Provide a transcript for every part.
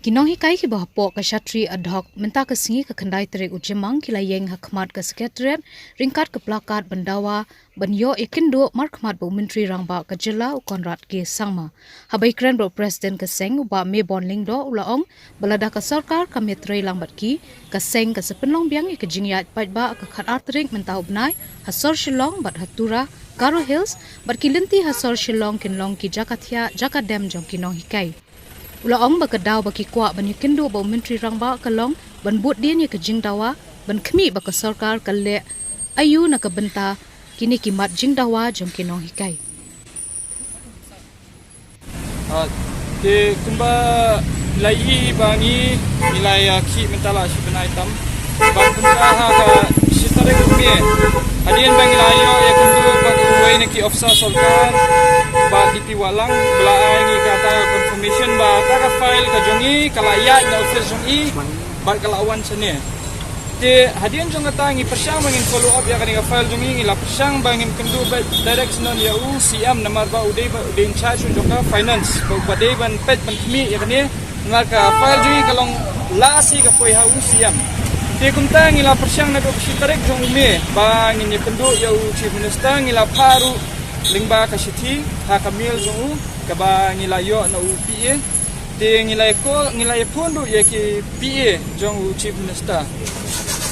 Kinong hikai ki bahpo ka Shatri adhok menta ka singi ka khandai trek ujemang kilayeng hakmat ka sekretariat ringkat ke plakat bandawa banyo ikindo markmat bu menteri rangba ka jela ukonrat ke sangma habai kren bro president ka seng uba me bonling do ulaong balada ka sarkar ka metrei langbat ki ka seng ka sepenlong biang ke jingyat paitba ka khat artring mentau bnai hasor shillong bat hatura Karo Hills bat kilinti hasor shillong kinlong ki jakathia jakadem jong kinong hikai Ulaong bagadaw bagi kuak banyikindo ba menteri rangba kalong ban but dia ni ke jingdawa ban khmi ba ka sarkar kalle ayu na ka benta kini kimat jingdawa jom kinong hikai te kumba lai bangi nilai ki mentala si benai tam ban kumba ha ka sitare kumie adien bangi layo ya kundu ba kuwai na ki ofsa sarkar ba DP walang belaai ngi kata confirmation ba ta file ka jongi kalaya na office jongi ba kalawan sene te hadian jong kata ngi persyang bangin follow up ya kani file jongi ngi la persyang bangin kendu ba direction ya u CM namar ba udai ba udai in charge jonga finance ba dei ban pet ban kmi ya kani ngal ka file jongi kalong la si ka foi ha u CM te kumta ngi la persyang na do sitarek jong me ba ngi kendu ya u chief minister ngi la paru lingba ka sithi ha kamil jong kaba ngilayo na UPA te ngilay ko ngilay pondo ye ki PA jong chief minister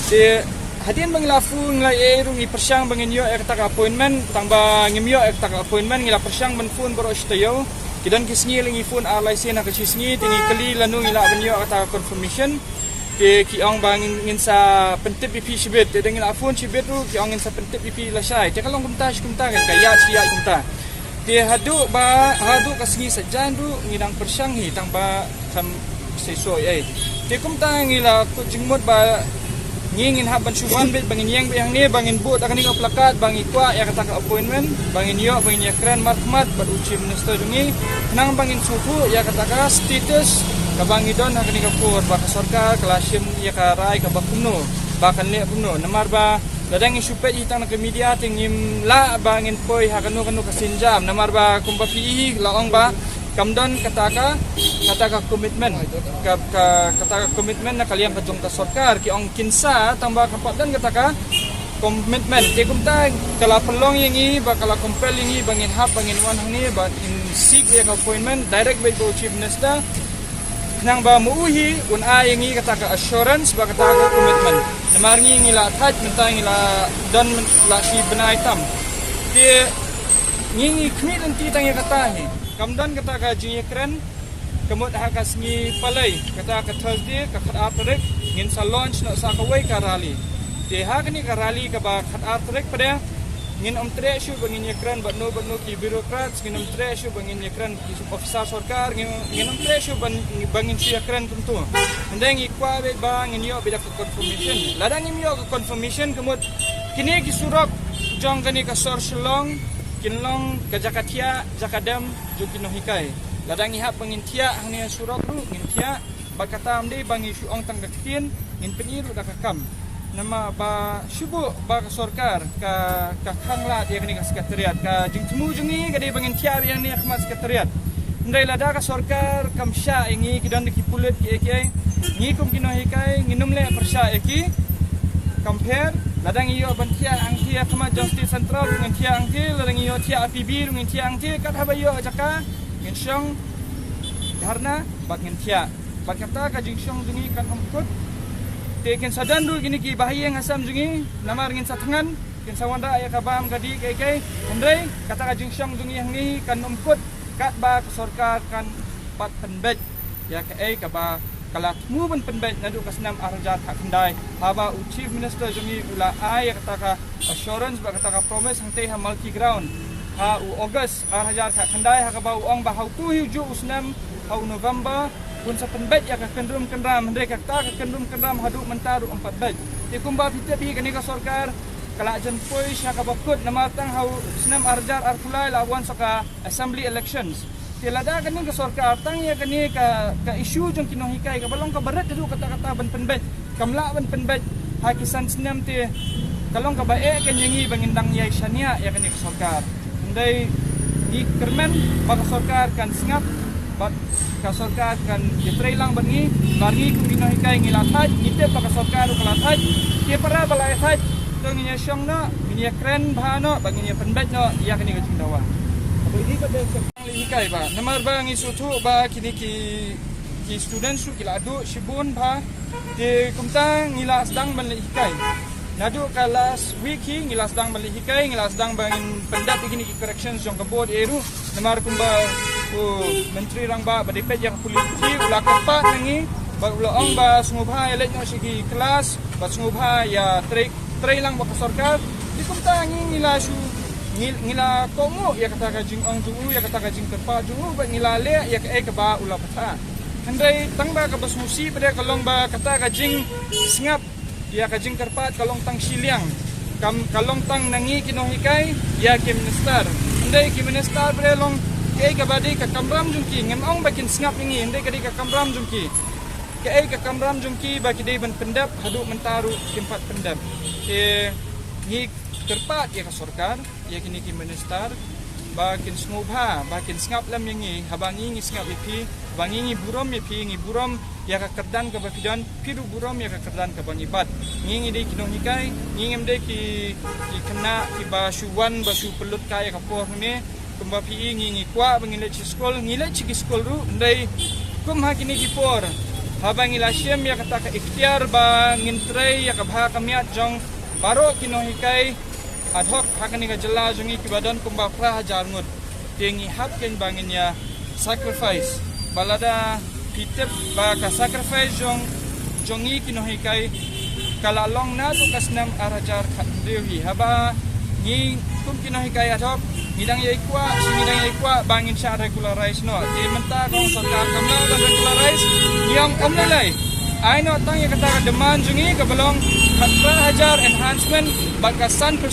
te hadin bang lafu ngilay eru ngi persyang bangin yo ek tak appointment tangba ngimyo ek tak appointment ngila persyang ban phone baro stayo kidan kisngi lingi phone RLC na ka chisngi tingi kali lanu ngila banyo ata confirmation te ki ong bangin ngin sa pentip BP sibet te ngila phone sibet tu ki ong ngin sa pentip BP lasai te kalong kumta kan kaya sia kumta dia hadu kasingi sajan du ngidang persyang hi tang ba kam sesoi ai te kum tang ngila ku jingmut ba ngingin haban suban bet bangin yang yang ni bangin but akan ngop plakat bangi kwa ya kata ka appointment bangin yo bangin ya kran markmat ba uci minister jungi nang bangin suku ya kata ka status ka bangi don akan ngop ba ka sarkar klasim ya ka rai ka ba kuno ba kan le kuno namar ba ladang isupet hitang ke media tingim la bangin poi hakanu kasinjam namar ba kumpa pi laong ba kamdon kataka komitmen kataka komitmen na kalian kajong ka sarkar ki ong kinsa tamba kapadan kataka komitmen te kumta kala pelong yangi ba kala compel yangi bangin hap bangin wan hangi ba in seek ya appointment direct by go chief minister nang ba muuhi un ayangi kataka assurance ba kataka komitmen namarngi ngila touch mentang ngila dan la si benai tam te ngingi kmi ti tang ya katahi kamdan kataka ji kren kemut hakas ngi palai kataka Thursday ka khat atrek ngin sa launch na sa kawai ka rally te hakni ka rally ka ba khat atrek pada ngin tre shu bangin yakran badno ki birokrats ngin tre shu bangin yakran ki ofisa sarkar ngin tre shu bangin si yakran tentu ndeng ikwa be bang ngin yo beda confirmation ladang ngim yo confirmation kemut kini ki surap jong kani ka sor shillong kinlong ka jakathia jakadam jukino hikai ladang ihap bangin tia hanya surap ru ngin tia bakata amde bangi shu ong tang kakin ngin peniru da kakam nama ba syubu ba sarkar ka khangla dia kini ka sekretariat ka jingtemu jungi gade bangin tiar yang ni khmat sekretariat ndai lada ka sarkar kamsha ingi kidan ki pulit ki eke ngi kum kino hikai nginum le persha eki compare ladang iyo bantia angti khmat justice central dengan tia angti ladang iyo tia APB dengan tia angti kat habayo jaka ngin syong dharna bagin tia bakata ka jingsyong jungi kan amput tekin sadan du gini ki bahaya ngasam jungi namar ngin satangan kin sawanda ya kabam gadi kai andai kata ka jingsyong jungi yang ni kan umput kat ba sarkar kan pat penbet ya ka ba kala mu ban penbet nadu kasnam arjar ka kendai haba chief minister jungi ula ai kata ka assurance ba kata ka promise hangte ha multi ground ha August arjar ka kendai ha ka ba ong ba hau tu ju usnam hau November pun sa penbet ya ka kendrum kendram mereka ka kendrum kendram hadu mentaru 4 bet ti kumba pitabi kani ka sarkar kala jan poi sya ka bakut namatang hau senam arjar arkulai lawan saka assembly elections ti lada kani ka sarkar tang ya kani ka issue jong kinohikai ka balong ka barat du kata-kata ban penbet kamla ban penbet hakisan senam ti kalong ka bae kan yangi bangindang yai syania ya kani ka sarkar ndai di kermen baka sarkar kan singap bat kasorkar kan ditray lang bangi bagi kumino hikai ngilataj ite pa kasorkar kalataj ke para balai taj tong nya syong no nya kren bhano bagi nya penbet no ya kini gajing dawa ini pada hikai ba namar ba ngi sutu ba kini ki student su kila adu shibun ba de kumta ngila sedang ban hikai nadu kalas wiki ngila sedang ban hikai ngila sedang bangin pendat kini ki corrections jong kabod eru namar kumba menteri rang ba badipet yang politi ulah kepat nangi ba ulang ba sungubha elek no sigi kelas ba sungubha ya tray lang ba kasorkar di kumta ngila su ngila kongo ya kata kajing ong jungu ya kata kajing terpa jungu ba ngila le ya ke ba ulah pata andai tang ba ka basmusi pada kalong ba kata kajing singap ya kajing terpat kalong tang siliang kalong tang nangi kinohikai ya ke minister andai ke minister pada long kay kabadi ka kamram jungki ngemong bakin singap ini ndai kadi ka kamram jungki kay ka kamram jungki baki dei ban pendap hadu mentaru tempat pendap ke ni terpat ya ka sorkar ya kini ki minister bakin sngubha bakin singap lam yangi habangi ngi singap ipi bangi ngi burom ipi ngi burom ya ka kerdan ka bapidan pidu burom ya ka kerdan ka bangibat ngi dei kinong hikai ngi ngem dei ki kena ki basuwan basu pelut kaya ka por ni kumba pi ngi kwa bangile chi school ru ndai kum ha kini ki por habang ila syem ya kata ka ikhtiar ba ngintrai ya ka bha kamiat jong baro kinohikai ad hoc hakani ka jela jongi ki badan kumba pra hajar ngut tingi hap ken bangin ya sacrifice balada pitep ba ka sacrifice jongi kinohikai kala long na tu kasnam arajar khadewi haba ngi kum kinohikai ad hoc Ngidang yai kwa, sinidang yai kwa bangin siya regularize no. Di menta kong sarkar kamla ba regularize ngiyang omlalay. Ay no tang ya kata ka demand jungi kabalong 4 hajar enhancement baka 100%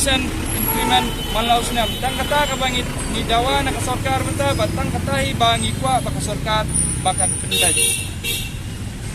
increment manlaw sinam. Tang kata ka bangit ni dawa na kasarkar menta batang katahi bangi kwa baka sarkar bakan pendaj.